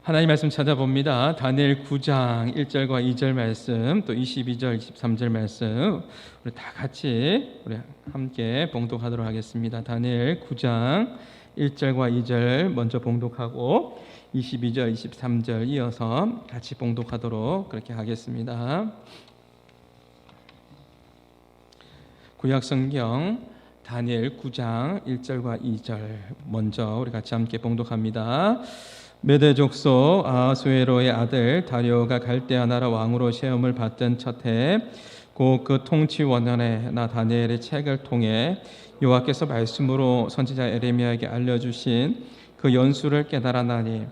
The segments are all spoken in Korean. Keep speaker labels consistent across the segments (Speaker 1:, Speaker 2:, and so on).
Speaker 1: 하나님 말씀 찾아봅니다. 다니엘 9장 1절과 2절 말씀, 또 22절, 23절 말씀 우리 다 같이 우리 함께 봉독하도록 하겠습니다. 다니엘 9장 1절과 2절 먼저 봉독하고 22절, 23절 이어서 같이 봉독하도록 그렇게 하겠습니다. 구약성경 다니엘 9장 1절과 2절 먼저 우리 같이 함께 봉독합니다. 메대 족속 아하수에로의 아들 다리오가 갈대아 나라 왕으로 시험을 받던 첫해 곧 그 통치 원년에 나 다니엘의 책을 통해 여호와께서 말씀으로 선지자 에레미야에게 알려주신 그 연수를 깨달았나니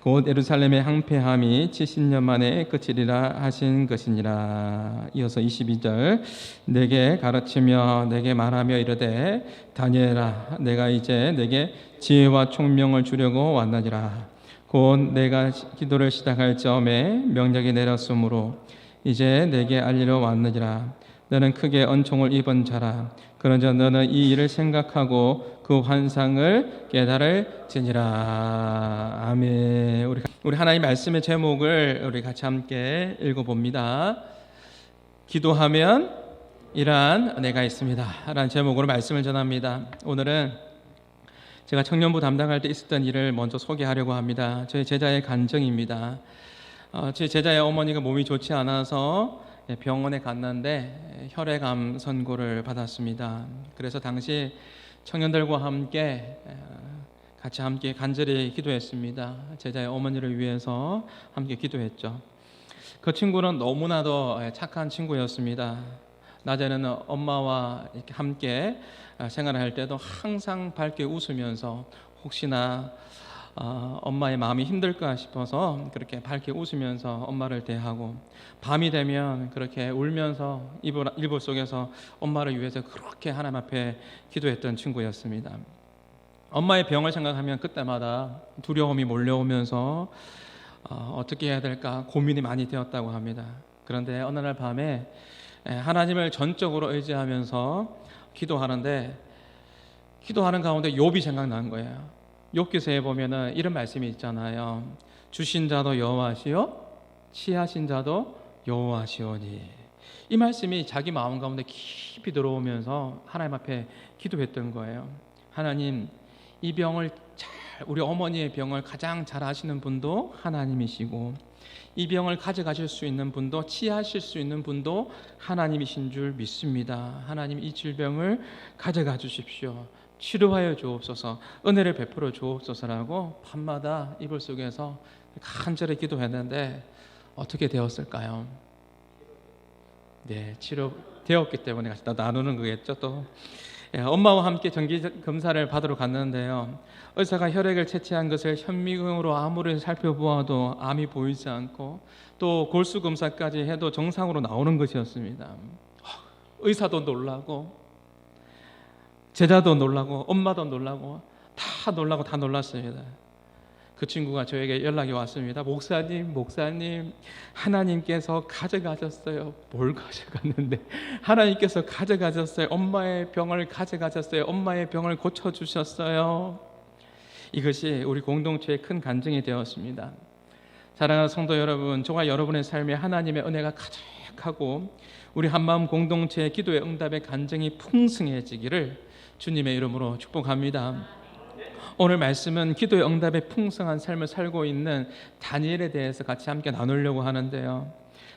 Speaker 1: 곧 예루살렘의 항폐함이 70년 만에 끝이리라 하신 것이니라. 이어서 22절 내게 가르치며 내게 말하며 이르되 다니엘아 내가 이제 내게 지혜와 총명을 주려고 왔나니라. 곧 내가 기도를 시작할 점에 명령이 내렸으므로 이제 내게 알리러 왔느니라. 너는 크게恩총을 입은 자라. 그런즉 너는 이 일을 생각하고 그 환상을 깨달을지니라. 아멘. 우리 하나님 말씀의 제목을 우리 같이 함께 읽어봅니다. 기도하면 이러한 은혜가 있습니다 라는 제목으로 말씀을 전합니다. 오늘은 제가 청년부 담당할 때 있었던 일을 먼저 소개하려고 합니다. 저희 제자의 간증입니다. 제 제자의 어머니가 몸이 좋지 않아서 병원에 갔는데 혈액암 선고를 받았습니다. 그래서 당시 청년들과 함께 같이 간절히 기도했습니다. 제자의 어머니를 위해서 함께 기도했죠. 그 친구는 너무나도 착한 친구였습니다. 낮에는 엄마와 이렇게 함께 생활을 할 때도 항상 밝게 웃으면서 혹시나 엄마의 마음이 힘들까 싶어서 그렇게 밝게 웃으면서 엄마를 대하고, 밤이 되면 그렇게 울면서 이불 속에서 엄마를 위해서 그렇게 하나님 앞에 기도했던 친구였습니다. 엄마의 병을 생각하면 그때마다 두려움이 몰려오면서 어떻게 해야 될까 고민이 많이 되었다고 합니다. 그런데 어느 날 밤에 하나님을 전적으로 의지하면서 기도하는데 기도하는 가운데 욥이 생각난 거예요. 욥기서에 보면은 이런 말씀이 있잖아요. 주신 자도 여호와시요 취하신 자도 여호와시오니. 이 말씀이 자기 마음 가운데 깊이 들어오면서 하나님 앞에 기도했던 거예요. 하나님, 이 병을 우리 어머니의 병을 가장 잘 아시는 분도 하나님이시고 이 병을 가져가실 수 있는 분도 치유하실 수 있는 분도 하나님이신 줄 믿습니다. 하나님, 이 질병을 가져가 주십시오. 치료하여 주옵소서, 은혜를 베풀어 주옵소서라고 밤마다 이불 속에서 간절히 기도했는데 어떻게 되었을까요? 네, 치료되었기 때문에 같이 나누는 거겠죠. 또 엄마와 함께 정기 검사를 받으러 갔는데요, 의사가 혈액을 채취한 것을 현미경으로 아무리 살펴보아도 암이 보이지 않고 또 골수 검사까지 해도 정상으로 나오는 것이었습니다. 의사도 놀라고 제자도 놀라고 엄마도 놀라고 다 놀랐습니다. 그 친구가 저에게 연락이 왔습니다. 목사님, 하나님께서 가져가셨어요. 뭘 가져갔는데? 하나님께서 가져가셨어요. 엄마의 병을 가져가셨어요. 엄마의 병을 고쳐주셨어요. 이것이 우리 공동체의 큰 간증이 되었습니다. 사랑하는 성도 여러분, 저와 여러분의 삶에 하나님의 은혜가 가득하고 우리 한마음 공동체의 기도의 응답의 간증이 풍성해지기를 주님의 이름으로 축복합니다. 오늘 말씀은 기도의 응답의 풍성한 삶을 살고 있는 다니엘에 대해서 같이 함께 나누려고 하는데요,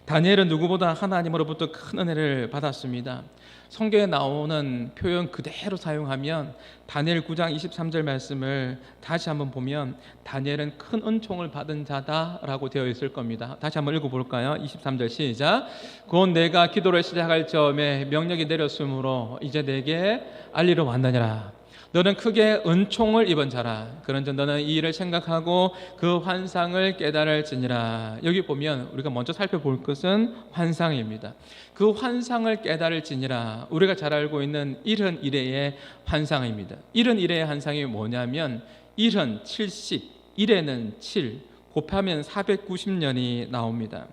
Speaker 1: 다니엘은 누구보다 하나님으로부터 큰 은혜를 받았습니다. 성경에 나오는 표현 그대로 사용하면 다니엘 9장 23절 말씀을 다시 한번 보면 다니엘은 큰 은총을 받은 자다라고 되어 있을 겁니다. 다시 한번 읽어볼까요? 23절 시작. 곧 내가 기도를 시작할 점에 명령이 내렸으므로 이제 내게 알리러 왔느니라. 너는 크게 은총을 입은 자라. 그런즉 너는 이 일을 생각하고 그 환상을 깨달을지니라. 여기 보면 우리가 먼저 살펴볼 것은 환상입니다. 그 환상을 깨달을지니라. 우리가 잘 알고 있는 1은 1회의 환상입니다. 1은 1회의 환상이 뭐냐면 1은 70, 1회는 7, 곱하면 490년이 나옵니다.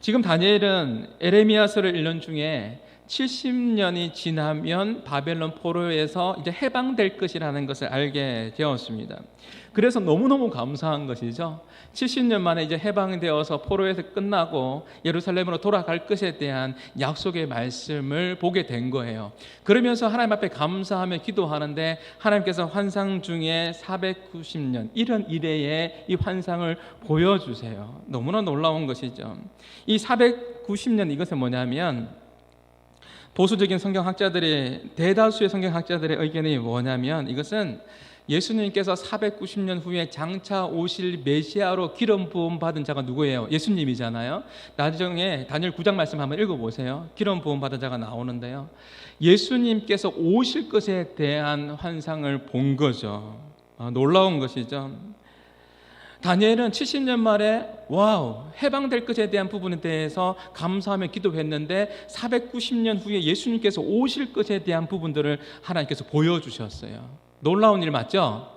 Speaker 1: 지금 다니엘은 에레미야서를 읽는 중에 70년이 지나면 바벨론 포로에서 이제 해방될 것이라는 것을 알게 되었습니다. 그래서 너무너무 감사한 것이죠. 70년 만에 이제 해방되어서 포로에서 끝나고 예루살렘으로 돌아갈 것에 대한 약속의 말씀을 보게 된 거예요. 그러면서 하나님 앞에 감사하며 기도하는데 하나님께서 환상 중에 490년 이런 이래의 이 환상을 보여주세요. 너무나 놀라운 것이죠. 이 490년 이것은 뭐냐면 보수적인 성경학자들의 대다수의 성경학자들의 의견이 뭐냐면 이것은 예수님께서 490년 후에 장차 오실 메시아로 기름 부음 받은 자가 누구예요? 예수님이잖아요. 나중에 다니엘 9장 말씀 한번 읽어보세요. 기름 부음 받은 자가 나오는데요. 예수님께서 오실 것에 대한 환상을 본 거죠. 놀라운 것이죠. 다니엘은 70년 말에 해방될 것에 대한 부분에 대해서 감사하며 기도했는데 490년 후에 예수님께서 오실 것에 대한 부분들을 하나님께서 보여주셨어요. 놀라운 일 맞죠?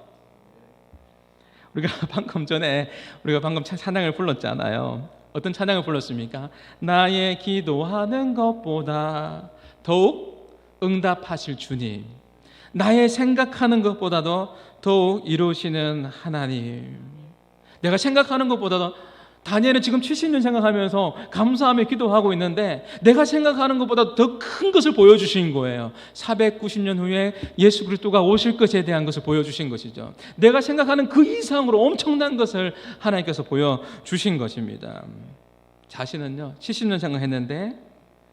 Speaker 1: 우리가 방금 찬양을 불렀잖아요. 어떤 찬양을 불렀습니까? 나의 기도하는 것보다 더욱 응답하실 주님, 나의 생각하는 것보다도 더욱 이루시는 하나님. 내가 생각하는 것보다도 다니엘은 지금 70년 생각하면서 감사하며 기도하고 있는데 내가 생각하는 것보다 더 큰 것을 보여주신 거예요. 490년 후에 예수 그리스도가 오실 것에 대한 것을 보여주신 것이죠. 내가 생각하는 그 이상으로 엄청난 것을 하나님께서 보여주신 것입니다. 자신은요 70년 생각했는데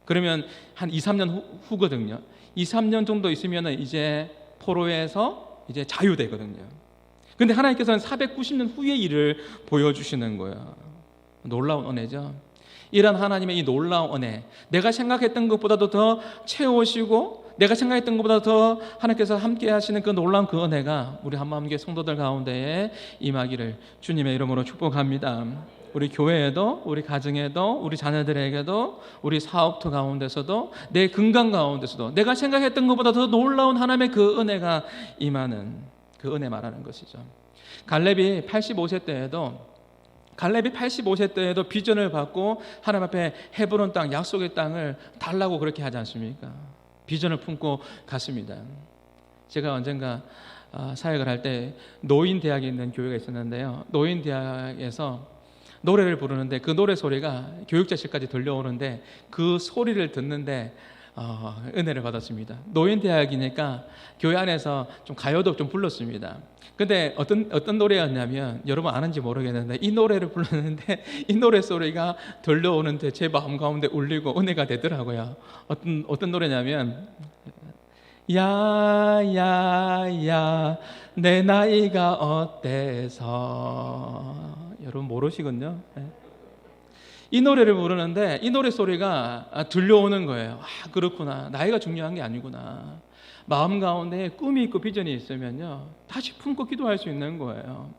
Speaker 1: 그러면 한 2, 3년 후거든요. 2, 3년 정도 있으면 이제 포로에서 이제 자유되거든요. 근데 하나님께서는 490년 후의 일을 보여주시는 거예요. 놀라운 은혜죠. 이런 하나님의 이 놀라운 은혜, 내가 생각했던 것보다도 더 채우시고 내가 생각했던 것보다 더 하나님께서 함께 하시는 그 놀라운 그 은혜가 우리 한마음교회 성도들 가운데에 임하기를 주님의 이름으로 축복합니다. 우리 교회에도 우리 가정에도 우리 자녀들에게도 우리 사업터 가운데서도 내 건강 가운데서도 내가 생각했던 것보다 더 놀라운 하나님의 그 은혜가 임하는 그 은혜 말하는 것이죠. 갈렙이 85세 때에도 비전을 받고 하나님 앞에 헤브론 땅, 약속의 땅을 달라고 그렇게 하지 않습니까? 비전을 품고 갔습니다. 제가 언젠가 사역을 할 때 노인대학에 있는 교회가 있었는데요. 노인대학에서 노래를 부르는데 그 노래 소리가 교육자실까지 들려오는데 그 소리를 듣는데 은혜를 받았습니다. 노인대학이니까 교회 안에서 좀 가요도 좀 불렀습니다. 근데 어떤 노래였냐면 여러분 아는지 모르겠는데 이 노래를 불렀는데 이 노래 소리가 들려오는데 제 마음 가운데 울리고 은혜가 되더라고요. 어떤 노래냐면 야야야 내 나이가 어때서 여러분 모르시군요. 이 노래를 부르는데 이 노래 소리가 들려오는 거예요. 그렇구나. 나이가 중요한 게 아니구나. 마음 가운데 꿈이 있고 비전이 있으면요 다시 품고 기도할 수 있는 거예요.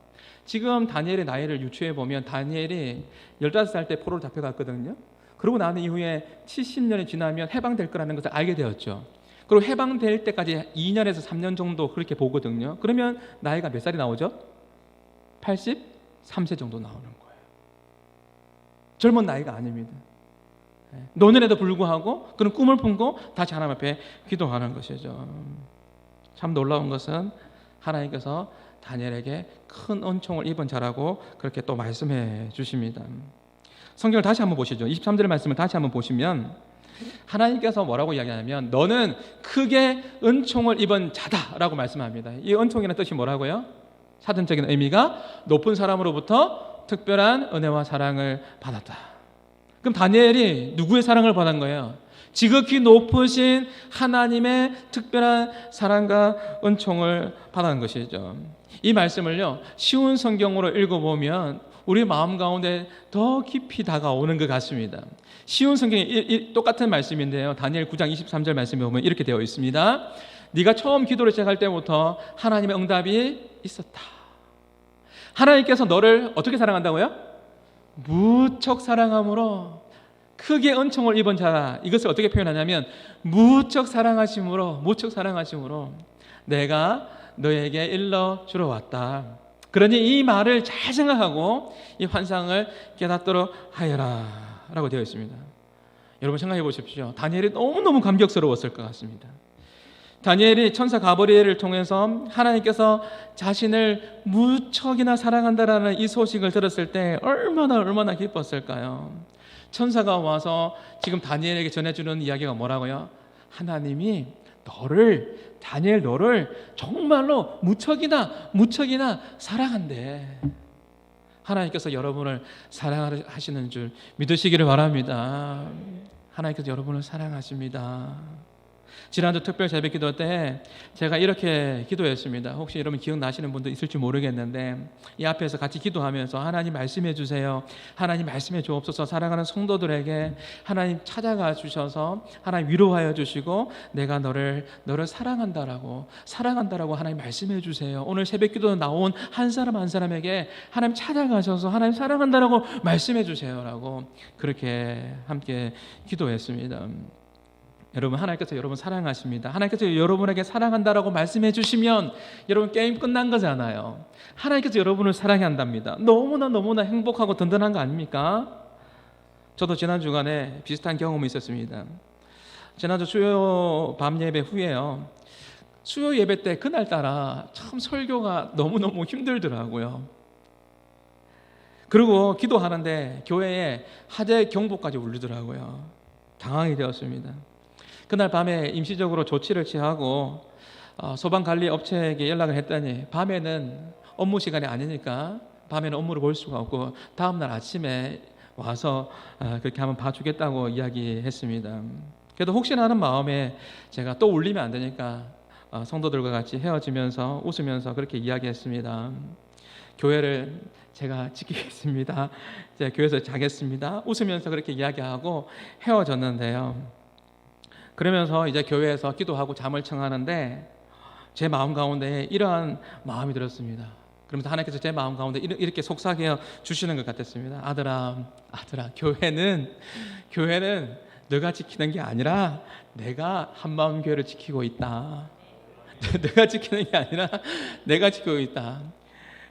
Speaker 1: 지금 다니엘의 나이를 유추해 보면 다니엘이 15살 때 포로로 잡혀갔거든요. 그러고 난 이후에 70년이 지나면 해방될 거라는 것을 알게 되었죠. 그리고 해방될 때까지 2년에서 3년 정도 그렇게 보거든요. 그러면 나이가 몇 살이 나오죠? 83세 정도 나오는 거예요. 젊은 나이가 아닙니다. 노년에도 불구하고 그런 꿈을 품고 다시 하나님 앞에 기도하는 것이죠. 참 놀라운 것은 하나님께서 다니엘에게 큰 은총을 입은 자라고 그렇게 또 말씀해 주십니다. 성경을 다시 한번 보시죠. 23절의 말씀을 다시 한번 보시면 하나님께서 뭐라고 이야기하냐면 너는 크게 은총을 입은 자다라고 말씀합니다. 이 은총이라는 뜻이 뭐라고요? 사전적인 의미가 높은 사람으로부터 특별한 은혜와 사랑을 받았다. 그럼 다니엘이 누구의 사랑을 받은 거예요? 지극히 높으신 하나님의 특별한 사랑과 은총을 받은 것이죠. 이 말씀을요 쉬운 성경으로 읽어보면 우리 마음 가운데 더 깊이 다가오는 것 같습니다. 쉬운 성경이 똑같은 말씀인데요. 다니엘 9장 23절 말씀에 보면 이렇게 되어 있습니다. 네가 처음 기도를 시작할 때부터 하나님의 응답이 있었다. 하나님께서 너를 어떻게 사랑한다고요? 무척 사랑함으로 크게 은총을 입은 자라. 이것을 어떻게 표현하냐면 무척 사랑하심으로 내가 너에게 일러 주러 왔다. 그러니 이 말을 잘 생각하고 이 환상을 깨닫도록 하여라 라고 되어 있습니다. 여러분 생각해 보십시오. 다니엘이 너무너무 감격스러웠을 것 같습니다. 다니엘이 천사 가브리엘을 통해서 하나님께서 자신을 무척이나 사랑한다라는 이 소식을 들었을 때 얼마나 기뻤을까요? 천사가 와서 지금 다니엘에게 전해주는 이야기가 뭐라고요? 하나님이 다니엘 너를 정말로 무척이나 사랑한대. 하나님께서 여러분을 사랑하시는 줄 믿으시기를 바랍니다. 하나님께서 여러분을 사랑하십니다. 지난주 특별 새벽 기도 때 제가 이렇게 기도했습니다. 혹시 여러분 기억나시는 분도 있을지 모르겠는데, 이 앞에서 같이 기도하면서 하나님 말씀해 주세요. 하나님 말씀해 주옵소서. 사랑하는 성도들에게 하나님 찾아가 주셔서 하나님 위로하여 주시고 내가 너를 사랑한다라고 하나님 말씀해 주세요. 오늘 새벽 기도 나온 한 사람 한 사람에게 하나님 찾아가셔서 하나님 사랑한다라고 말씀해 주세요라고 그렇게 함께 기도했습니다. 여러분, 하나님께서 여러분 사랑하십니다. 하나님께서 여러분에게 사랑한다라고 말씀해 주시면 여러분 게임 끝난 거잖아요. 하나님께서 여러분을 사랑한답니다. 너무나 행복하고 든든한 거 아닙니까? 저도 지난 주간에 비슷한 경험이 있었습니다. 지난주 수요 밤 예배 후에요, 수요 예배 때 그날따라 참 설교가 너무너무 힘들더라고요. 그리고 기도하는데 교회에 하재 경보까지 울리더라고요. 당황이 되었습니다. 그날 밤에 임시적으로 조치를 취하고 소방관리업체에게 연락을 했더니 밤에는 업무 시간이 아니니까 밤에는 업무를 볼 수가 없고 다음날 아침에 와서 그렇게 한번 봐주겠다고 이야기했습니다. 그래도 혹시나 하는 마음에 제가 또 울리면 안 되니까 성도들과 같이 헤어지면서 웃으면서 그렇게 이야기했습니다. 교회를 제가 지키겠습니다. 제가 교회에서 자겠습니다. 웃으면서 그렇게 이야기하고 헤어졌는데요. 그러면서 이제 교회에서 기도하고 잠을 청하는데 제 마음 가운데 이러한 마음이 들었습니다. 그러면서 하나님께서 제 마음 가운데 이렇게 속삭여 주시는 것 같았습니다. 아들아, 교회는 너가 지키는 게 아니라 내가 한마음교회를 지키고 있다. 너가 지키는 게 아니라 내가 지키고 있다.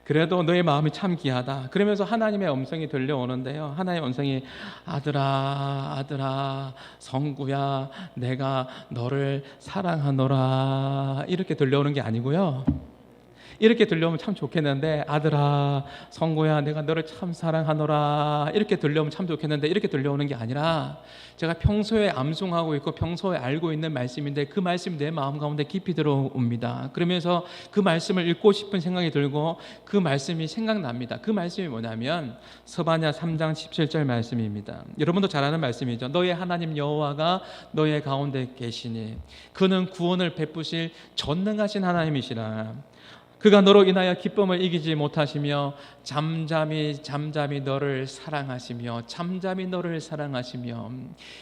Speaker 1: 그래도 너의 마음이 참 귀하다. 그러면서 하나님의 음성이 들려오는데요, 하나님의 음성이 아들아 성구야 내가 너를 사랑하노라 이렇게 들려오는 게 아니고요, 이렇게 들려오면 참 좋겠는데 아들아 성구야 내가 너를 참 사랑하노라 이렇게 들려오면 참 좋겠는데 이렇게 들려오는 게 아니라 제가 평소에 암송하고 있고 평소에 알고 있는 말씀인데 그 말씀이 내 마음 가운데 깊이 들어옵니다. 그러면서 그 말씀을 읽고 싶은 생각이 들고 그 말씀이 생각납니다. 그 말씀이 뭐냐면 스바냐 3장 17절 말씀입니다. 여러분도 잘 아는 말씀이죠. 너의 하나님 여호와가 너의 가운데 계시니 그는 구원을 베푸실 전능하신 하나님이시라. 그가 너로 인하여 기쁨을 이기지 못하시며 잠잠히 너를 사랑하시며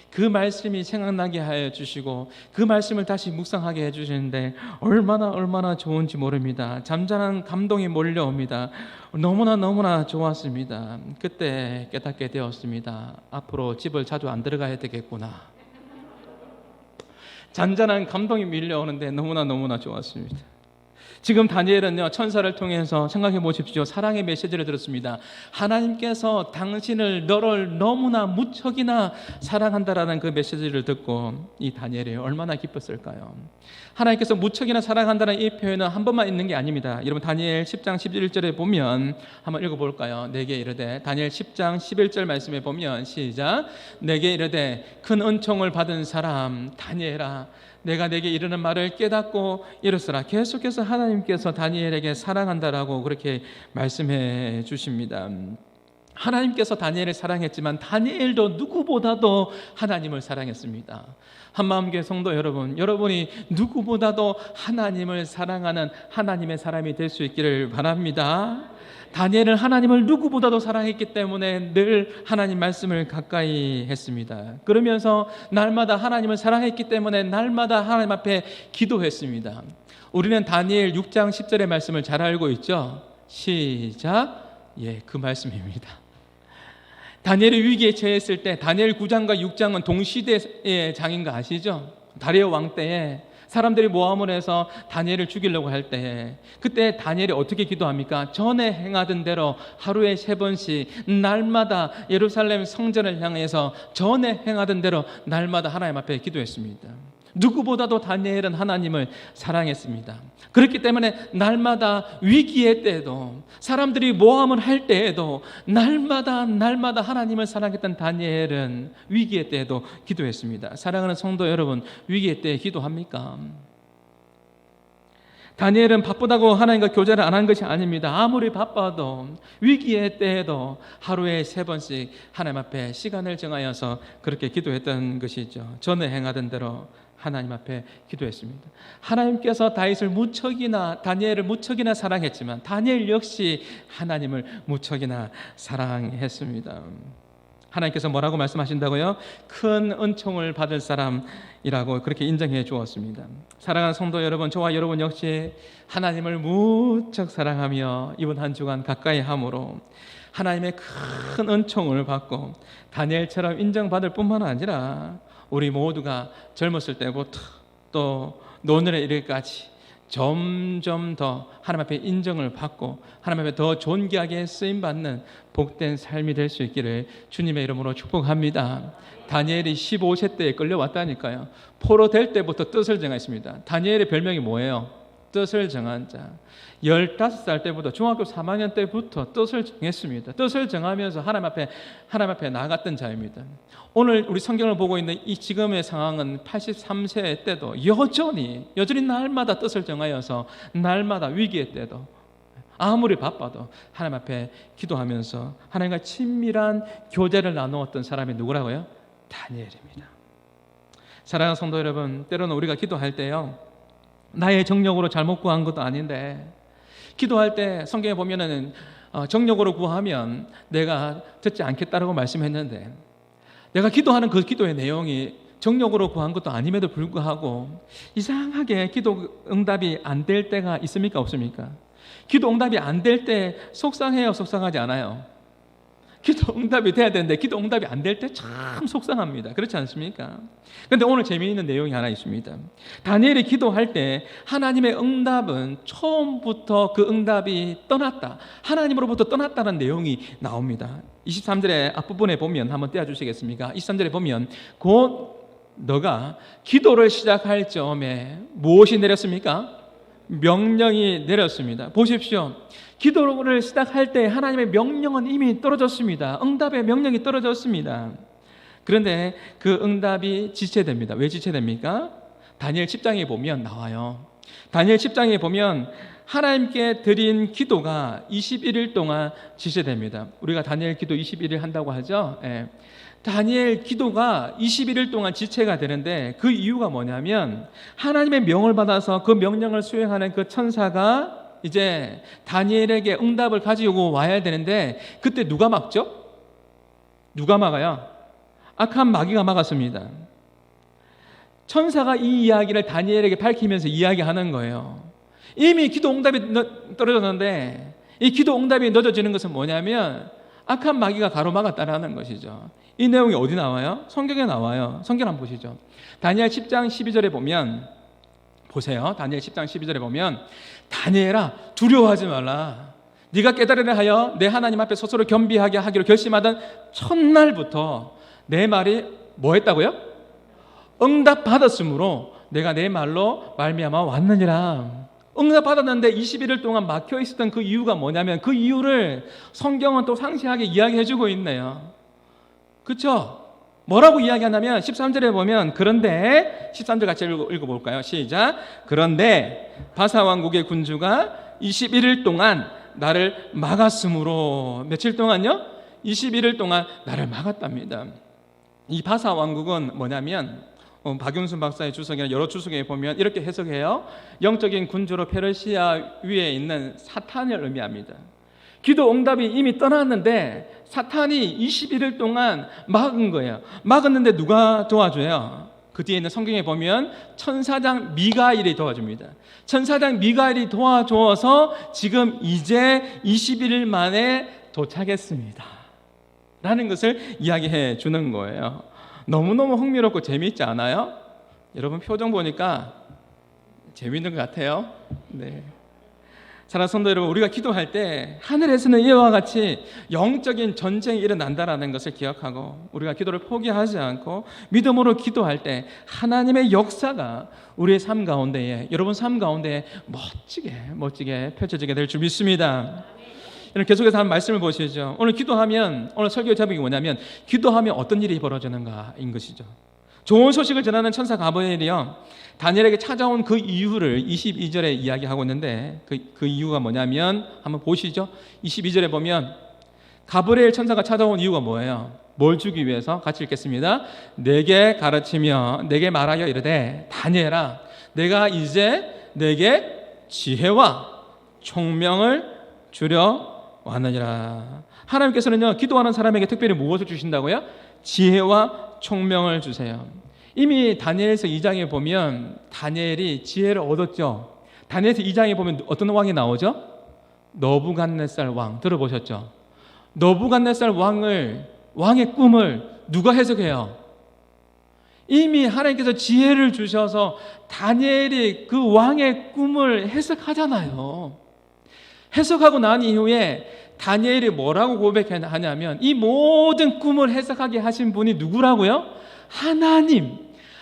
Speaker 1: 그 말씀이 생각나게 하여 주시고 그 말씀을 다시 묵상하게 해주시는데 얼마나 좋은지 모릅니다. 잠잠한 감동이 몰려옵니다. 너무나 좋았습니다. 그때 깨닫게 되었습니다. 앞으로 집을 자주 안 들어가야 되겠구나. 잔잔한 감동이 밀려오는데 너무나 좋았습니다. 지금 다니엘은요, 천사를 통해서 생각해 보십시오. 사랑의 메시지를 들었습니다. 하나님께서 너를 너무나 무척이나 사랑한다라는 그 메시지를 듣고 이 다니엘이 얼마나 기뻤을까요? 하나님께서 무척이나 사랑한다는 이 표현은 한 번만 있는 게 아닙니다. 여러분 다니엘 10장 11절에 보면 한번 읽어볼까요? 내게 이르되, 다니엘 10장 11절 말씀에 보면 시작. 내게 이르되 큰 은총을 받은 사람 다니엘아 내가 내게 이르는 말을 깨닫고 이르으라. 계속해서 하나님께서 다니엘에게 사랑한다라고 그렇게 말씀해 주십니다. 하나님께서 다니엘을 사랑했지만 다니엘도 누구보다도 하나님을 사랑했습니다. 한마음교회 성도 여러분, 여러분이 누구보다도 하나님을 사랑하는 하나님의 사람이 될 수 있기를 바랍니다. 다니엘은 하나님을 누구보다도 사랑했기 때문에 늘 하나님 말씀을 가까이 했습니다. 그러면서 날마다 하나님을 사랑했기 때문에 날마다 하나님 앞에 기도했습니다. 우리는 다니엘 6장 10절의 말씀을 잘 알고 있죠? 시작. 그 말씀입니다. 다니엘이 위기에 처했을 때 다니엘 9장과 6장은 동시대의 장인 거 아시죠? 다리오 왕 때에 사람들이 모함을 해서 다니엘을 죽이려고 할 때 그때 다니엘이 어떻게 기도합니까? 전에 행하던 대로 하루에 3번씩 날마다 예루살렘 성전을 향해서 전에 행하던 대로 날마다 하나님 앞에 기도했습니다. 누구보다도 다니엘은 하나님을 사랑했습니다. 그렇기 때문에 날마다 위기의 때에도 사람들이 모함을 할 때에도 날마다 하나님을 사랑했던 다니엘은 위기의 때에도 기도했습니다. 사랑하는 성도 여러분, 위기의 때에 기도합니까? 다니엘은 바쁘다고 하나님과 교제를 안 한 것이 아닙니다. 아무리 바빠도 위기의 때에도 하루에 3번씩 하나님 앞에 시간을 정하여서 그렇게 기도했던 것이죠. 전에 행하던 대로 하나님 앞에 기도했습니다. 하나님께서 다니엘을 무척이나 사랑했지만 다니엘 역시 하나님을 무척이나 사랑했습니다. 하나님께서 뭐라고 말씀하신다고요? 큰 은총을 받을 사람이라고 그렇게 인정해 주었습니다. 사랑하는 성도 여러분, 저와 여러분 역시 하나님을 무척 사랑하며 이번 한 주간 가까이 함으로 하나님의 큰 은총을 받고 다니엘처럼 인정받을 뿐만 아니라 우리 모두가 젊었을 때부터 또 노년에 이르기까지 점점 더 하나님 앞에 인정을 받고 하나님 앞에 더 존귀하게 쓰임받는 복된 삶이 될 수 있기를 주님의 이름으로 축복합니다. 다니엘이 15세 때에 끌려왔다니까요. 포로 될 때부터 뜻을 정했습니다. 다니엘의 별명이 뭐예요? 뜻을 정한 자. 15살 때부터 중학교 3학년 때부터 뜻을 정했습니다. 뜻을 정하면서 하나님 앞에 나아갔던 자입니다. 오늘 우리 성경을 보고 있는 이 지금의 상황은 83세 때도 여전히 날마다 뜻을 정하여서 날마다 위기의 때도 아무리 바빠도 하나님 앞에 기도하면서 하나님과 친밀한 교제를 나누었던 사람이 누구라고요? 다니엘입니다. 사랑하는 성도 여러분, 때로는 우리가 기도할 때요, 나의 정력으로 잘못 구한 것도 아닌데 기도할 때 성경에 보면은 정력으로 구하면 내가 듣지 않겠다라고 말씀했는데 내가 기도하는 그 기도의 내용이 정력으로 구한 것도 아님에도 불구하고 이상하게 기도 응답이 안 될 때가 있습니까? 없습니까? 기도 응답이 안 될 때 속상해요? 속상하지 않아요? 기도 응답이 돼야 되는데 기도 응답이 안 될 때 참 속상합니다. 그렇지 않습니까? 그런데 오늘 재미있는 내용이 하나 있습니다. 다니엘이 기도할 때 하나님의 응답은 처음부터 그 응답이 떠났다, 하나님으로부터 떠났다는 내용이 나옵니다. 23절의 앞부분에 보면 한번 떼어주시겠습니까? 23절에 보면 곧 너가 기도를 시작할 즈음에 무엇이 내렸습니까? 명령이 내렸습니다. 보십시오. 기도를 시작할 때 하나님의 명령은 이미 떨어졌습니다. 응답의 명령이 떨어졌습니다. 그런데 그 응답이 지체됩니다. 왜 지체됩니까? 다니엘 10장에 보면 나와요. 다니엘 10장에 보면 하나님께 드린 기도가 21일 동안 지체됩니다. 우리가 다니엘 기도 21일 한다고 하죠. 예. 다니엘 기도가 21일 동안 지체가 되는데 그 이유가 뭐냐면 하나님의 명을 받아서 그 명령을 수행하는 그 천사가 이제 다니엘에게 응답을 가지고 와야 되는데 그때 누가 막죠? 누가 막아요? 악한 마귀가 막았습니다. 천사가 이 이야기를 다니엘에게 밝히면서 이야기하는 거예요. 이미 기도 응답이 떨어졌는데 이 기도 응답이 늦어지는 것은 뭐냐면 악한 마귀가 가로막았다라는 것이죠. 이 내용이 어디 나와요? 성경에 나와요. 성경 한번 보시죠. 다니엘 10장 12절에 보면 보세요. 다니엘 10장 12절에 보면 다니엘아 두려워하지 말라. 네가 깨달으려 하여 내 하나님 앞에 스스로 겸비하게 하기로 결심하던 첫날부터 내 말이 뭐 했다고요? 응답 받았으므로 내가 내 말로 말미암아 왔느니라. 응답 받았는데 21일 동안 막혀 있었던 그 이유가 뭐냐면 그 이유를 성경은 또 상세하게 이야기해 주고 있네요. 그렇죠? 뭐라고 이야기하냐면 13절에 보면 그런데 13절 같이 읽어볼까요? 시작. 그런데 바사 왕국의 군주가 21일 동안 나를 막았으므로 며칠 동안요? 21일 동안 나를 막았답니다. 이 바사 왕국은 뭐냐면 박윤순 박사의 주석이나 여러 주석에 보면 이렇게 해석해요. 영적인 군주로 페르시아 위에 있는 사탄을 의미합니다. 기도 응답이 이미 떠났는데 사탄이 21일 동안 막은 거예요. 막았는데 누가 도와줘요? 그 뒤에 있는 성경에 보면 천사장 미가엘이 도와줍니다. 천사장 미가엘이 도와줘서 지금 이제 21일 만에 도착했습니다 라는 것을 이야기해 주는 거예요. 너무너무 흥미롭고 재미있지 않아요? 여러분 표정 보니까 재미있는 것 같아요. 네. 사랑하는 성도 여러분, 우리가 기도할 때 하늘에서는 이와 같이 영적인 전쟁이 일어난다라는 것을 기억하고 우리가 기도를 포기하지 않고 믿음으로 기도할 때 하나님의 역사가 우리의 삶 가운데에, 여러분 삶 가운데에 멋지게 펼쳐지게 될 줄 믿습니다. 여러분 계속해서 한 말씀을 보시죠. 오늘 기도하면, 오늘 설교 제목이 뭐냐면 기도하면 어떤 일이 벌어지는가인 것이죠. 좋은 소식을 전하는 천사 가브리엘이요, 다니엘에게 찾아온 그 이유를 22절에 이야기하고 있는데 그 이유가 뭐냐면 한번 보시죠. 22절에 보면 가브리엘 천사가 찾아온 이유가 뭐예요? 뭘 주기 위해서? 같이 읽겠습니다. 내게 가르치며 내게 말하여 이르되 다니엘아, 내가 이제 내게 지혜와 총명을 주려 왔느니라. 하나님께서는요, 기도하는 사람에게 특별히 무엇을 주신다고요? 지혜와 총명을 주세요. 이미 다니엘서 2장에 보면 다니엘이 지혜를 얻었죠. 다니엘서 2장에 보면 어떤 왕이 나오죠? 너부갓네살 왕. 들어보셨죠? 너부갓네살 왕의 꿈을 누가 해석해요? 이미 하나님께서 지혜를 주셔서 다니엘이 그 왕의 꿈을 해석하잖아요. 해석하고 난 이후에 다니엘이 뭐라고 고백하냐면 이 모든 꿈을 해석하게 하신 분이 누구라고요?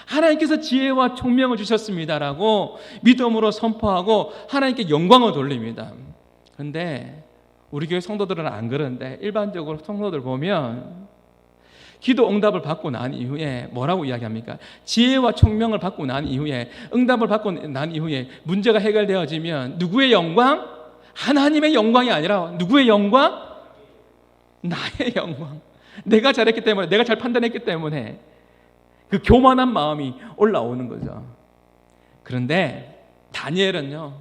Speaker 1: 하나님께서 지혜와 총명을 주셨습니다라고 믿음으로 선포하고 하나님께 영광을 돌립니다. 그런데 우리 교회 성도들은 안 그런데 일반적으로 성도들 보면 기도 응답을 받고 난 이후에 뭐라고 이야기합니까? 지혜와 총명을 받고 난 이후에, 응답을 받고 난 이후에 문제가 해결되어지면 누구의 영광? 하나님의 영광이 아니라 누구의 영광? 나의 영광. 내가 잘했기 때문에, 내가 잘 판단했기 때문에 그 교만한 마음이 올라오는 거죠. 그런데 다니엘은요,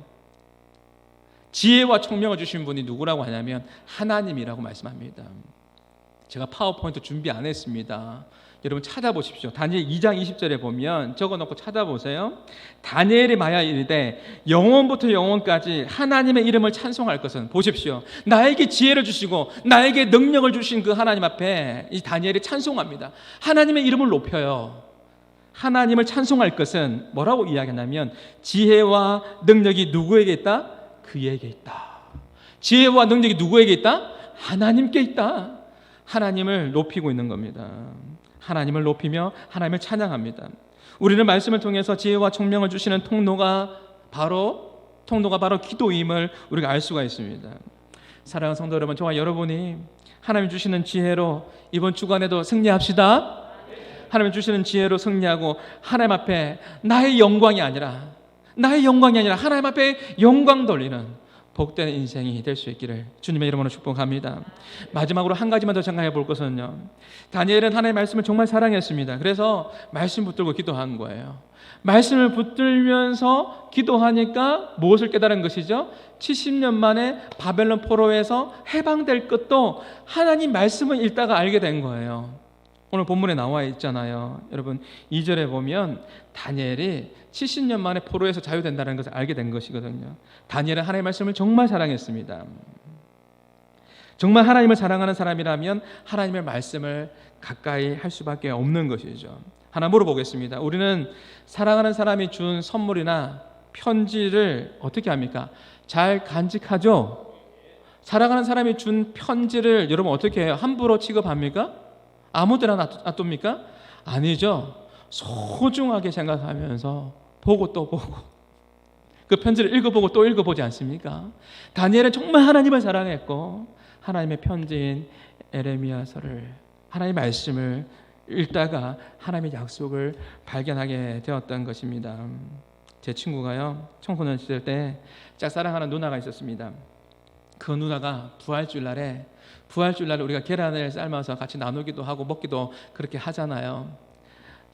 Speaker 1: 지혜와 총명을 주신 분이 누구라고 하냐면 하나님이라고 말씀합니다. 제가 파워포인트 준비 안 했습니다. 여러분 찾아보십시오. 다니엘 2장 20절에 보면 적어놓고 찾아보세요. 다니엘이 말하여 이르되 영원부터 영원까지 하나님의 이름을 찬송할 것은, 보십시오, 나에게 지혜를 주시고 나에게 능력을 주신 그 하나님 앞에 이 다니엘이 찬송합니다. 하나님의 이름을 높여요. 하나님을 찬송할 것은 뭐라고 이야기하냐면 지혜와 능력이 누구에게 있다? 그에게 있다. 지혜와 능력이 누구에게 있다? 하나님께 있다. 하나님을 높이고 있는 겁니다. 하나님을 높이며 하나님을 찬양합니다. 우리는 말씀을 통해서 지혜와 총명을 주시는 통로가 바로 기도임을 우리가 알 수가 있습니다. 사랑하는 성도 여러분, 저와 여러분이 하나님 주시는 지혜로 이번 주간에도 승리합시다. 하나님 주시는 지혜로 승리하고 하나님 앞에 나의 영광이 아니라 하나님 앞에 영광 돌리는 복된 인생이 될 수 있기를 주님의 이름으로 축복합니다. 마지막으로 한 가지만 더 생각해 볼 것은요, 다니엘은 하나님의 말씀을 정말 사랑했습니다. 그래서 말씀 붙들고 기도한 거예요. 말씀을 붙들면서 기도하니까 무엇을 깨달은 것이죠? 70년 만에 바벨론 포로에서 해방될 것도 하나님 말씀을 읽다가 알게 된 거예요. 오늘 본문에 나와 있잖아요. 여러분 2절에 보면 다니엘이 70년 만에 포로에서 자유된다는 것을 알게 된 것이거든요. 다니엘은 하나님의 말씀을 정말 사랑했습니다. 정말 하나님을 사랑하는 사람이라면 하나님의 말씀을 가까이 할 수밖에 없는 것이죠. 하나 물어보겠습니다. 우리는 사랑하는 사람이 준 선물이나 편지를 어떻게 합니까? 잘 간직하죠? 사랑하는 사람이 준 편지를 여러분 어떻게 해요? 함부로 취급합니까? 아무데나 놔둡니까? 아니죠. 소중하게 생각하면서 보고 또 보고 그 편지를 읽어보고 또 읽어보지 않습니까? 다니엘은 정말 하나님을 사랑했고 하나님의 편지인 에레미야서를, 하나님의 말씀을 읽다가 하나님의 약속을 발견하게 되었던 것입니다. 제 친구가요, 청소년 시절 때 짝사랑하는 누나가 있었습니다. 그 누나가 부활주일날에 우리가 계란을 삶아서 같이 나누기도 하고 먹기도 그렇게 하잖아요.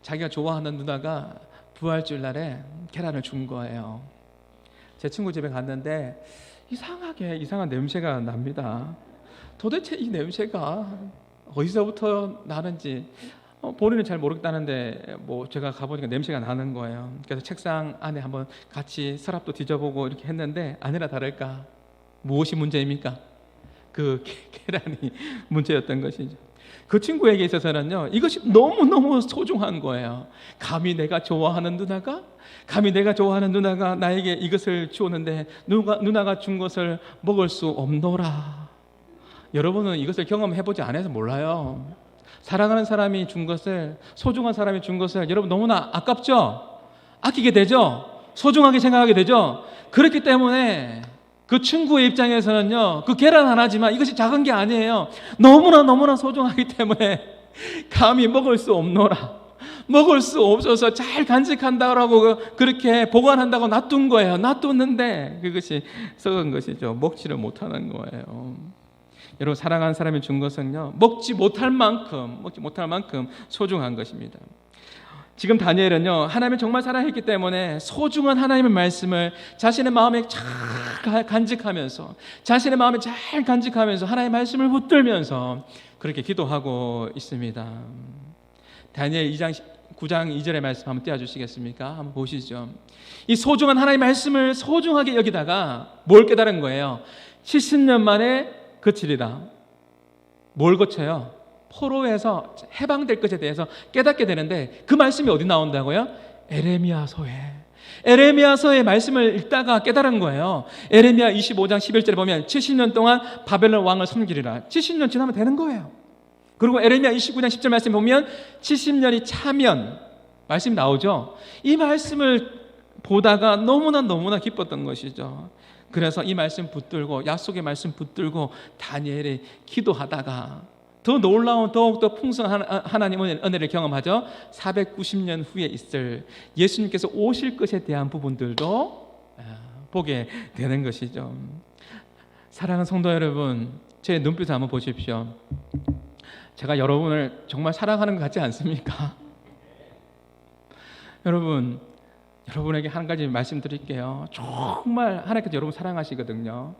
Speaker 1: 자기가 좋아하는 누나가 부활주일날에 계란을 준 거예요. 제 친구 집에 갔는데 이상한 냄새가 납니다. 도대체 이 냄새가 어디서부터 나는지 본인은 잘 모르겠다는데 제가 가보니까 냄새가 나는 거예요. 그래서 책상 안에 한번 같이 서랍도 뒤져보고 이렇게 했는데 아니나 다를까 무엇이 문제입니까? 그 계란이 문제였던 것이죠. 그 친구에게 있어서는요, 이것이 너무너무 소중한 거예요. 감히 내가 좋아하는 누나가 나에게 이것을 주었는데 누나가 준 것을 먹을 수 없노라. 여러분은 이것을 경험해보지 않아서 몰라요. 사랑하는 사람이 준 것을, 소중한 사람이 준 것을 여러분 너무나 아깝죠? 아끼게 되죠? 소중하게 생각하게 되죠? 그렇기 때문에 그 친구의 입장에서는요, 그 계란 하나지만 이것이 작은 게 아니에요. 너무나 소중하기 때문에 감히 먹을 수 없노라, 먹을 수 없어서 잘 간직한다라고 그렇게 보관한다고 놔둔 거예요. 놔뒀는데 그것이 썩은 것이죠. 먹지를 못하는 거예요. 여러분, 사랑하는 사람이 준 것은요, 먹지 못할 만큼 소중한 것입니다. 지금 다니엘은요, 하나님을 정말 사랑했기 때문에 소중한 하나님의 말씀을 자신의 마음에 잘 간직하면서 하나님의 말씀을 붙들면서 그렇게 기도하고 있습니다. 다니엘 9장 2절의 말씀 한번 띄워주시겠습니까? 한번 보시죠. 이 소중한 하나님의 말씀을 소중하게 여기다가 뭘 깨달은 거예요? 70년 만에 그치리라. 뭘 거쳐요? 포로에서 해방될 것에 대해서 깨닫게 되는데, 그 말씀이 어디 나온다고요? 에레미야서의 말씀을 읽다가 깨달은 거예요. 에레미야 25장 11절에 보면 70년 동안 바벨론 왕을 섬기리라. 70년 지나면 되는 거예요. 그리고 에레미야 29장 10절 말씀 보면 70년이 차면 말씀이 나오죠. 이 말씀을 보다가 너무나 기뻤던 것이죠. 그래서 이 말씀 붙들고, 약속의 말씀 붙들고 다니엘이 기도하다가 더 놀라운, 더욱더 풍성한 하나님의 은혜를 경험하죠. 490년 후에 있을 예수님께서 오실 것에 대한 부분들도 보게 되는 것이죠. 사랑하는 성도 여러분, 제 눈빛을 한번 보십시오. 제가 여러분을 정말 사랑하는 것 같지 않습니까? 여러분에게 한 가지 말씀드릴게요. 정말 하나님께서 여러분 사랑하시거든요.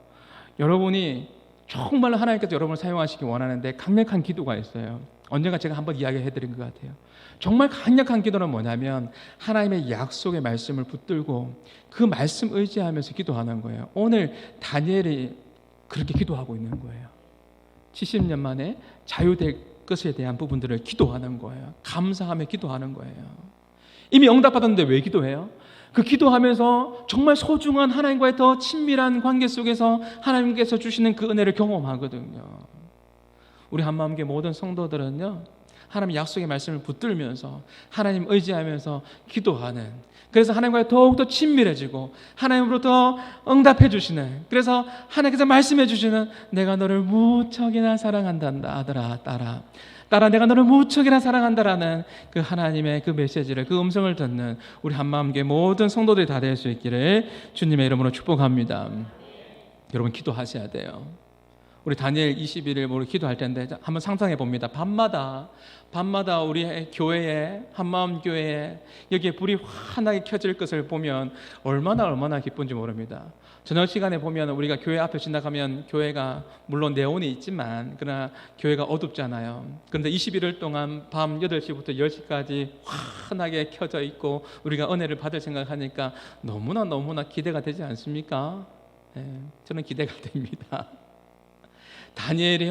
Speaker 1: 여러분이 정말로 하나님께서 여러분을 사용하시기 원하는데 강력한 기도가 있어요. 언젠가 제가 한번 이야기해드린 것 같아요. 정말 강력한 기도는 뭐냐면 하나님의 약속의 말씀을 붙들고 그 말씀 의지하면서 기도하는 거예요. 오늘 다니엘이 그렇게 기도하고 있는 거예요. 70년 만에 자유될 것에 대한 부분들을 기도하는 거예요. 감사하며 기도하는 거예요. 이미 응답받았는데 왜 기도해요? 그 기도하면서 정말 소중한 하나님과의 더 친밀한 관계 속에서 하나님께서 주시는 그 은혜를 경험하거든요. 우리 한마음교회 모든 성도들은요, 하나님의 약속의 말씀을 붙들면서 하나님 의지하면서 기도하는, 그래서 하나님과 더욱더 친밀해지고 하나님으로부터 응답해 주시는, 그래서 하나님께서 말씀해 주시는 내가 너를 무척이나 사랑한단다 아들아 딸아 내가 너를 무척이나 사랑한다라는 그 하나님의 그 메시지를, 그 음성을 듣는 우리 한마음교회 모든 성도들이 다 될 수 있기를 주님의 이름으로 축복합니다. 여러분 기도하셔야 돼요. 우리 다니엘 21일 우리 기도할 텐데 한번 상상해 봅니다. 밤마다 우리 교회에, 한마음교회에 여기에 불이 환하게 켜질 것을 보면 얼마나 기쁜지 모릅니다. 저녁 시간에 보면 우리가 교회 앞에 지나가면 교회가 물론 네온이 있지만 그러나 교회가 어둡잖아요. 그런데 21일 동안 밤 8시부터 10시까지 환하게 켜져 있고 우리가 은혜를 받을 생각하니까 너무나 기대가 되지 않습니까? 네, 저는 기대가 됩니다. 다니엘이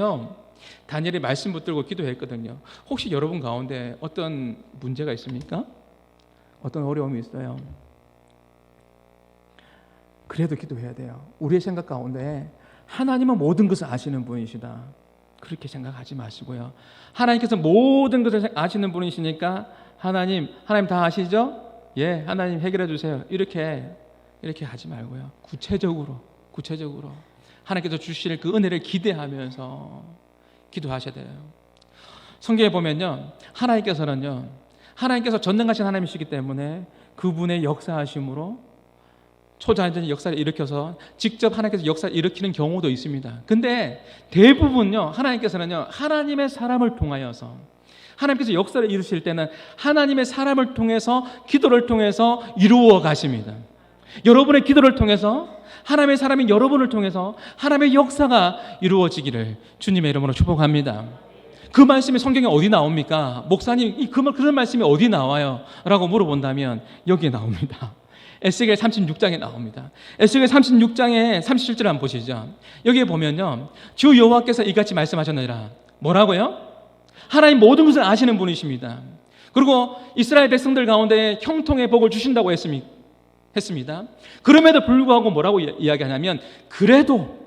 Speaker 1: 말씀 붙들고 기도했거든요. 혹시 여러분 가운데 어떤 문제가 있습니까? 어떤 어려움이 있어요? 그래도 기도해야 돼요. 우리의 생각 가운데 하나님은 모든 것을 아시는 분이시다, 그렇게 생각하지 마시고요. 하나님께서 모든 것을 아시는 분이시니까 하나님 다 아시죠? 예, 하나님 해결해 주세요. 이렇게 하지 말고요. 구체적으로 하나님께서 주실 그 은혜를 기대하면서 기도하셔야 돼요. 성경에 보면요, 하나님께서 전능하신 하나님이시기 때문에 그분의 역사하심으로 초자연적인 역사를 일으켜서 직접 하나님께서 역사를 일으키는 경우도 있습니다. 근데 대부분요, 하나님께서는요, 하나님의 사람을 통하여서, 하나님께서 역사를 이루실 때는 하나님의 사람을 통해서, 기도를 통해서 이루어 가십니다. 여러분의 기도를 통해서, 하나님의 사람인 여러분을 통해서 하나님의 역사가 이루어지기를 주님의 이름으로 축복합니다. 그 말씀이 성경에 어디 나옵니까? 목사님, 그런 말씀이 어디 나와요? 라고 물어본다면 여기에 나옵니다. 에스겔 36장에 나옵니다. 에스겔 36장에 37절 한번 보시죠. 여기에 보면요, 주 여호와께서 이같이 말씀하셨느니라. 뭐라고요? 하나님 모든 것을 아시는 분이십니다. 그리고 이스라엘 백성들 가운데 형통의 복을 주신다고 했습니다. 그럼에도 불구하고 뭐라고 이야기하냐면 그래도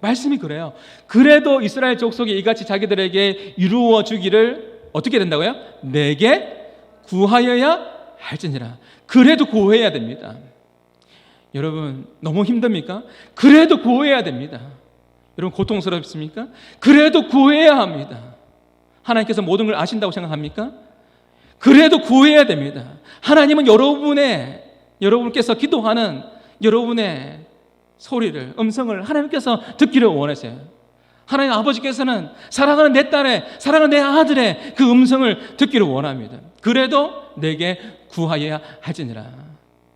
Speaker 1: 말씀이 그래요. 그래도 이스라엘 족속이 이같이 자기들에게 이루어 주기를 어떻게 된다고요? 내게 구하여야 할지니라. 그래도 구해야 됩니다. 여러분 너무 힘듭니까? 그래도 구해야 됩니다. 여러분 고통스럽습니까? 그래도 구해야 합니다. 하나님께서 모든 걸 아신다고 생각합니까? 그래도 구해야 됩니다. 하나님은 여러분께서 기도하는 여러분의 소리를, 음성을 하나님께서 듣기를 원하세요. 하나님 아버지께서는 사랑하는 내 딸의, 사랑하는 내 아들의 그 음성을 듣기를 원합니다. 그래도 내게 구하여야 할지니라.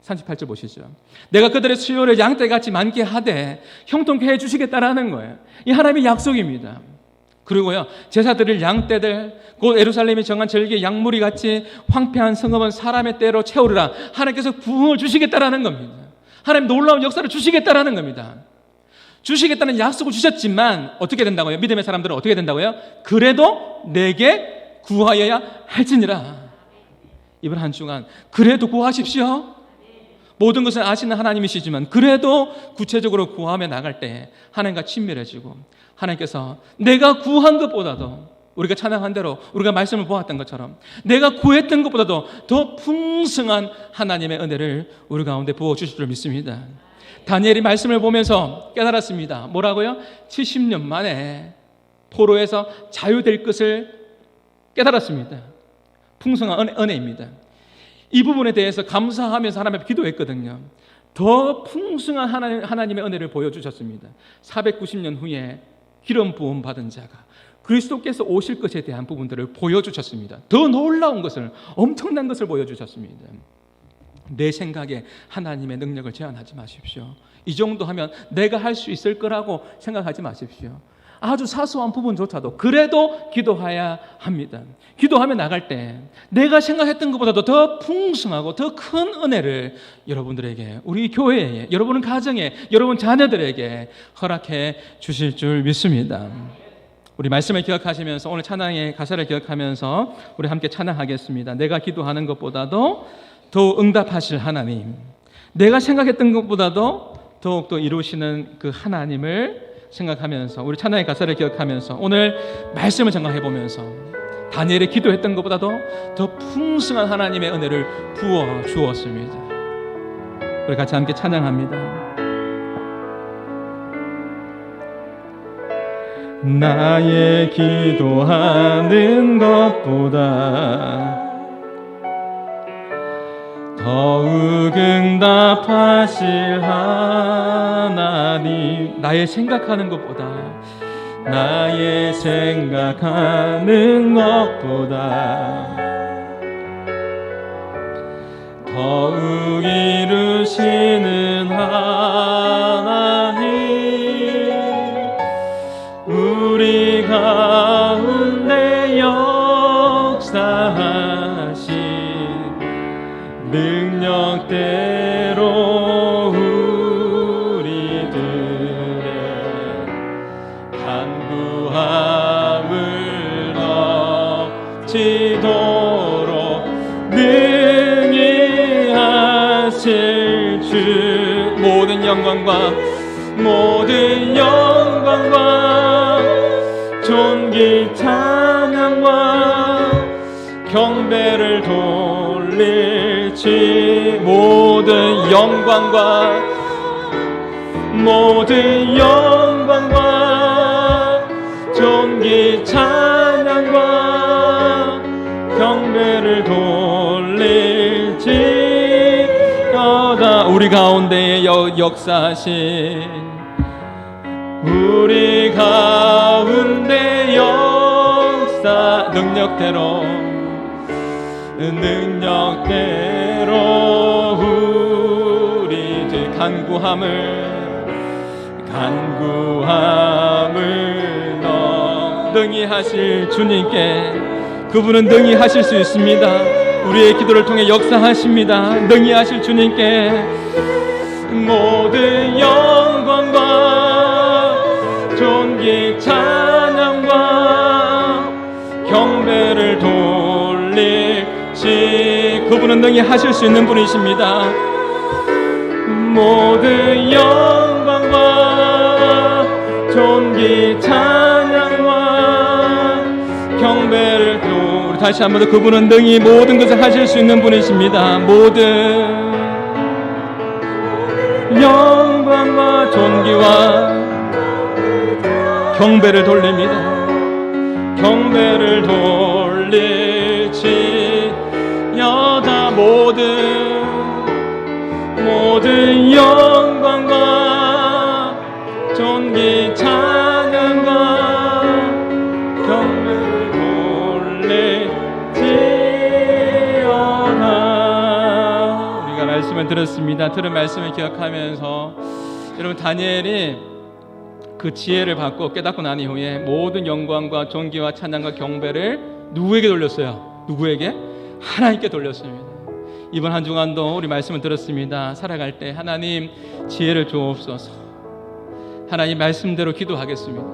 Speaker 1: 38절 보시죠. 내가 그들의 수요를 양떼같이 많게 하되 형통케 해주시겠다라는 거예요. 이 하나님의 약속입니다. 그리고요, 제사 드릴 양떼들, 곧 예루살렘이 정한 절기의 양무리 같이 황폐한 성읍은 사람의 때로 채우리라. 하나님께서 부흥을 주시겠다라는 겁니다. 하나님 놀라운 역사를 주시겠다라는 겁니다. 주시겠다는 약속을 주셨지만 어떻게 된다고요? 믿음의 사람들은 어떻게 된다고요? 그래도 내게 구하여야 할지니라. 이번 한 주간 그래도 구하십시오. 모든 것을 아시는 하나님이시지만 그래도 구체적으로 구하며 나갈 때 하나님과 친밀해지고, 하나님께서 내가 구한 것보다도, 우리가 찬양한 대로 우리가 말씀을 보았던 것처럼 내가 구했던 것보다도 더 풍성한 하나님의 은혜를 우리 가운데 부어주실 줄 믿습니다. 다니엘이 말씀을 보면서 깨달았습니다. 뭐라고요? 70년 만에 포로에서 자유될 것을 깨달았습니다. 풍성한 은혜입니다. 이 부분에 대해서 감사하면서 하나님 앞에 기도했거든요. 더 풍성한 하나님의 은혜를 보여주셨습니다. 490년 후에 기름 부음 받은 자가 그리스도께서 오실 것에 대한 부분들을 보여주셨습니다. 더 놀라운 것을, 엄청난 것을 보여주셨습니다. 내 생각에 하나님의 능력을 제한하지 마십시오. 이 정도 하면 내가 할 수 있을 거라고 생각하지 마십시오. 아주 사소한 부분조차도 그래도 기도해야 합니다. 기도하며 나갈 때 내가 생각했던 것보다도 더 풍성하고 더 큰 은혜를 여러분들에게, 우리 교회에, 여러분 가정에, 여러분 자녀들에게 허락해 주실 줄 믿습니다. 우리 말씀을 기억하시면서 오늘 찬양의 가사를 기억하면서 우리 함께 찬양하겠습니다. 내가 기도하는 것보다도 더 응답하실 하나님, 내가 생각했던 것보다도 더욱더 이루시는 그 하나님을 생각하면서 우리 찬양의 가사를 기억하면서 오늘 말씀을 생각해 보면서 다니엘이 기도했던 것보다도 더 풍성한 하나님의 은혜를 부어 주었습니다. 우리 같이 함께 찬양합니다. 나의 기도하는 것보다 더욱 응답하실 하나님, 나의 생각하는 것보다, 나의 생각하는 것보다 더욱 이루시는 하나님, 우리 가운데 역사하신 능력대로 우리들의 간구함을 넘치도록 능히 하실 주, 모든 영광과 존귀 찬양과 경배를 돌릴지, 모든 영광과 존귀 찬양과 경배를 돌릴지어다. 우리 가운데 역사하신, 우리 가운데 역사 능력대로 우리들 간구함을 능히 하실 주님께, 그분은 능히 하실 수 있습니다. 우리의 기도를 통해 역사하십니다. 능히 하실 주님께 모든 영광과 존귀 찬양과 경배를 돌릴지. 그분은 능히 하실 수 있는 분이십니다. 모든 영광과 존귀 찬양과 경배를 우리 다시 한번 더 그분은 능히 모든 것을 하실 수 있는 분이십니다. 모든 영광과 존귀와 경배를 돌립니다. 경배를 돌릴지어다. 모든 영광과 존귀 찬양과 경배를 돌릴지어다. 우리가 말씀을 들었습니다. 들은 말씀을 기억하면서 여러분, 다니엘이 그 지혜를 받고 깨닫고 난 이후에 모든 영광과 존귀와 찬양과 경배를 누구에게 돌렸어요? 누구에게? 하나님께 돌렸습니다. 이번 한 주간도 우리 말씀을 들었습니다. 살아갈 때 하나님 지혜를 주옵소서. 하나님 말씀대로 기도하겠습니다.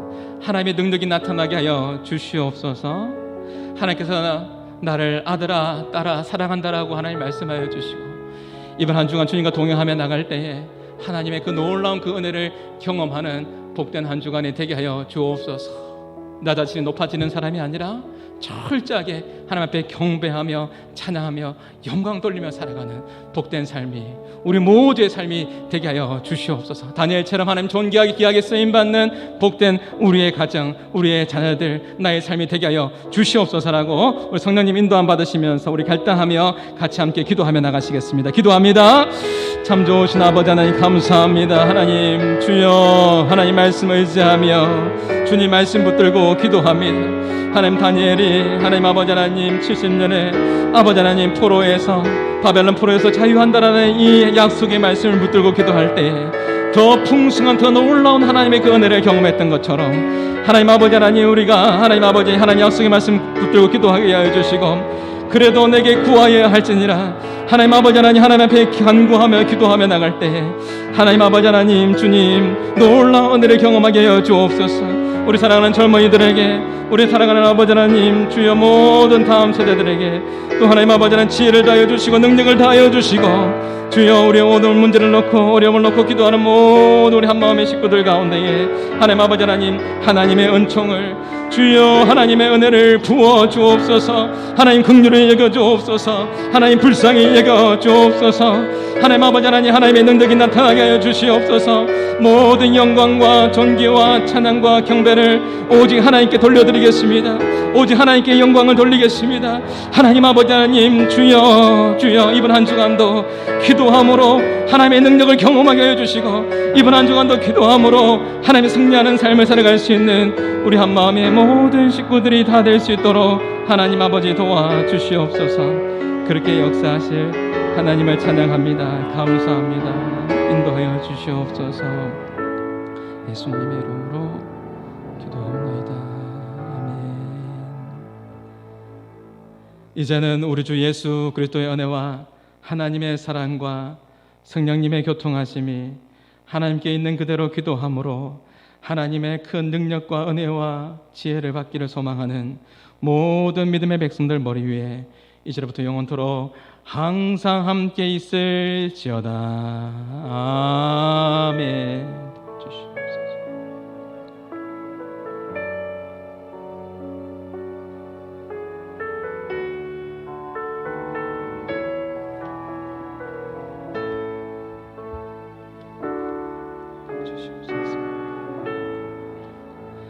Speaker 1: 하나님의 능력이 나타나게 하여 주시옵소서. 하나님께서 나를 아들아 딸아 사랑한다라고 하나님 말씀하여 주시고, 이번 한 주간 주님과 동행하며 나갈 때에 하나님의 그 놀라운 그 은혜를 경험하는 복된 한 주간이 되게 하여 주옵소서. 나 자신이 높아지는 사람이 아니라 철저하게 하나님 앞에 경배하며 찬양하며 영광 돌리며 살아가는 복된 삶이 우리 모두의 삶이 되게 하여 주시옵소서. 다니엘처럼 하나님 존귀하게 귀하게 쓰임받는 복된 우리의 가정, 우리의 자녀들, 나의 삶이 되게 하여 주시옵소서라고 우리 성령님 인도함 받으시면서 우리 갈등하며 같이 함께 기도하며 나가시겠습니다. 기도합니다. 참 좋으신 아버지 하나님 감사합니다. 하나님 주여, 하나님 말씀 의지하며 주님 말씀 붙들고 기도합니다. 하나님 다니엘이 하나님 아버지 하나님 70년에 아버지 하나님 포로에서 바벨론 포로에서 자유한다라는 이 약속의 말씀을 붙들고 기도할 때에 더 풍성한 더 놀라운 하나님의 그 은혜를 경험했던 것처럼 하나님 아버지 하나님 우리가 하나님 아버지 하나님 약속의 말씀 붙들고 기도하게 하여 주시고, 그래도 내게 구하여야 할지니라 하나님 아버지 하나님 하나님 앞에 간구하며 기도하며 나갈 때에 하나님 아버지 하나님 주님 놀라운 은혜를 경험하게 하여 주옵소서. 우리 사랑하는 젊은이들에게, 우리 사랑하는 아버지 하나님 주여 모든 다음 세대들에게 또 하나님 아버지 하나님 지혜를 다하여 주시고 능력을 다하여 주시고, 주여 우리의 모든 문제를 놓고 어려움을 놓고 기도하는 모든 우리 한마음의 식구들 가운데에 하나님 아버지 하나님 하나님의 은총을 주여 하나님의 은혜를 부어 주옵소서. 하나님 긍휼을 여겨 주옵소서. 하나님 불쌍히 여겨 주옵소서. 하나님 아버지 하나님 하나님의 능력이 나타나게 하여 주시옵소서. 모든 영광과 존귀와 찬양과 경배를 오직 하나님께 돌려드리겠습니다. 오직 하나님께 영광을 돌리겠습니다. 하나님 아버지 하나님 주여 이번 한 주간도 기도함으로 하나님의 능력을 경험하게 하여 주시고, 이번 한 주간도 기도함으로 하나님의 승리하는 삶을 살아갈 수 있는 우리 한마음의 모든 식구들이 다 될 수 있도록 하나님 아버지 도와주시옵소서. 그렇게 역사하실 하나님을 찬양합니다. 감사합니다. 인도하여 주시옵소서. 예수님의 이름으로 기도합니다. 아멘. 이제는 우리 주 예수 그리스도의 은혜와 하나님의 사랑과 성령님의 교통하심이 하나님께 있는 그대로 기도함으로 하나님의 큰 능력과 은혜와 지혜를 받기를 소망하는 모든 믿음의 백성들 머리 위에 이제부터 영원토록 항상 함께 있을지어다. 아멘.